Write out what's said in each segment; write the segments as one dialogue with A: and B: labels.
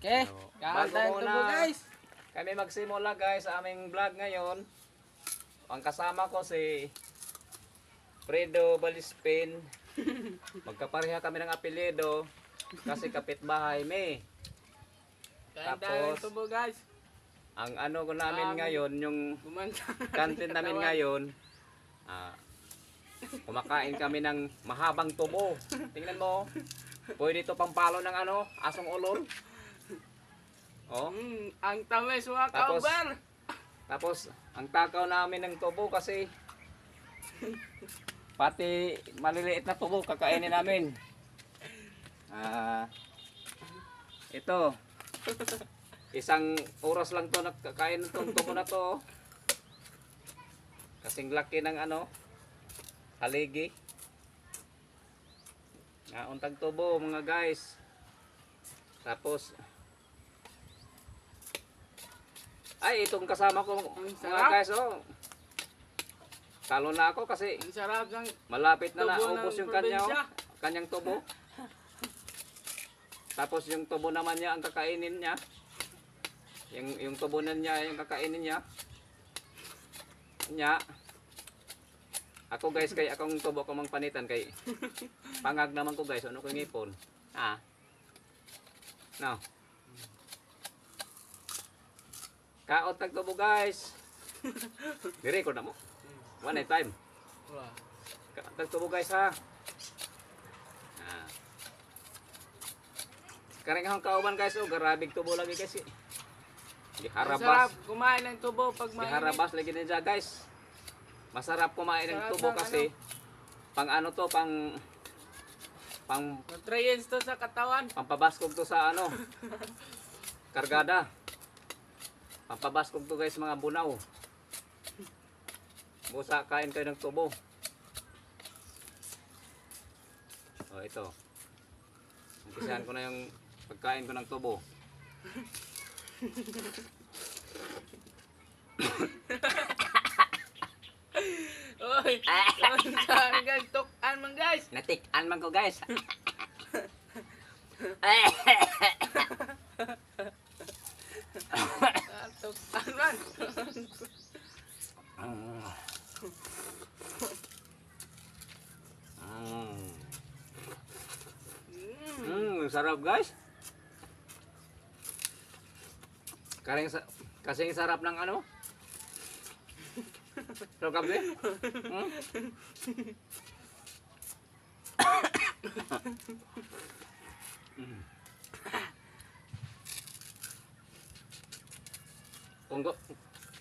A: Okay,
B: So,
A: kain tayo tubo guys.
B: Kami magsimula guys sa aming vlog ngayon. Ang kasama ko si Fredo Balispin. Magkapareha kami ng apelyido kasi kapitbahay me.
A: Kain tayo
B: Tapos,
A: tubo guys.
B: Ang ano ko namin ngayon, yung
A: Gumanda.
B: content namin ngayon, kumakain kami ng mahabang tubo. Tingnan mo. Pwede ito pang palo ng ano, asong ulol. Oh.
A: Ang tamis mga
B: Tapos,
A: kauber.
B: Tapos, ang takaw namin ng tubo kasi pati maliliit na tubo kakainin namin. Ito. Isang oras lang to nakakain ng tubo na to. Kasing laki ng ano, haligi. Untag tubo mga guys. Tapos, ay, itong kasama ko mga guys, oh. Talo na ako kasi
A: Ang sarap ng
B: malapit na
A: tubo
B: naubos
A: ng
B: yung
A: probinsya.
B: kanyang tubo. Tapos yung tubo naman niya ang kakainin niya. Yung tubo na niya yung kakainin niya. Ako guys, kay akong tubo ko mang panitan kay pangag naman ko guys, ano ko ngipon. No. Kaot tag tubo guys. Dire ko na mo. One night time.
A: Wow.
B: Kaot tag tubo guys ha. Kareng hang kauban guys, oh, garabig tubo lagi guys.
A: Ang
B: Diharabas.
A: sarap kumain ng tubo pag mainit.
B: Diharabas lagi niya guys. Masarap kumain ng
A: Sarap
B: tubo
A: ng
B: kasi pang ano to, pang
A: Nutrients to sa katawan.
B: pampabaskog to sa ano. Kargada. Pampabaskog to guys mga bunaw. Busa kain kayo ng tubo. Oh, ito. Umpisahan ko na yung pagkain ko ng tubo.
A: Oy, saan guys, tukan man guys.
B: Natik-an man ko guys.
A: Tukan man.
B: Sarap guys. Kasing sarap ng ano? Sarap din.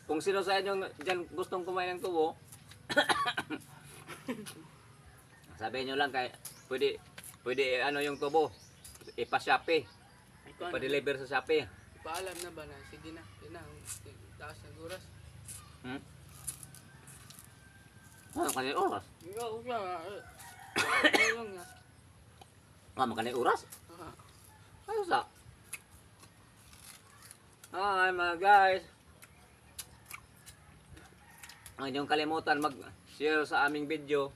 B: Kung sino sa inyo dyan gustong kumain ng tubo, sabihin nyo lang kay pwede ano yung tubo, ipa-Shopee, ipa-deliver sa Shopee.
A: Paalam na ba na? Sige na, taas ng oras.
B: Makanay oras.
A: Ikaw, lang nga.
B: Makanay oras? Ano sa? Hi mga guys. Ang inyong kalimutan mag-share sa aming video,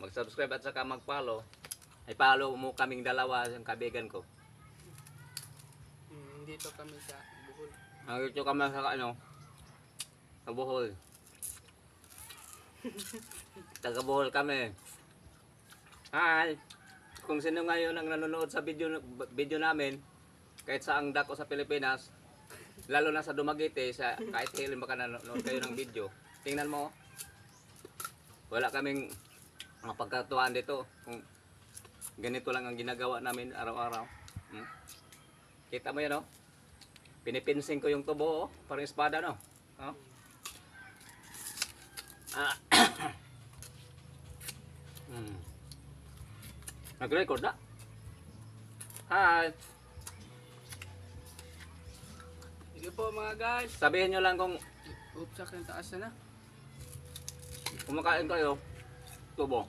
B: mag-subscribe at saka mag-follow. I-follow mo kaming dalawa, yung kaibigan ko.
A: Dito kami sa Bohol.
B: Dito kami sa ano, sa Bohol. Taga Bohol kami. Hi! Kung sino ngayon ang nanonood sa video namin, kahit saang dako sa Pilipinas, lalo na sa Dumaguete, kahit hilin baka nanonood kayo ng video, tingnan mo, wala kaming pagkatuwaan dito kung ganito lang ang ginagawa namin araw-araw. Kita mo yan, oh? Pinipinsing ko yung tubo, oh, parang espada, no? Oh? Nag-record na? Hi!
A: Sige po mga guys.
B: Sabihin nyo lang kung
A: Oops, akin taas na.
B: kumakain kayo, tubo.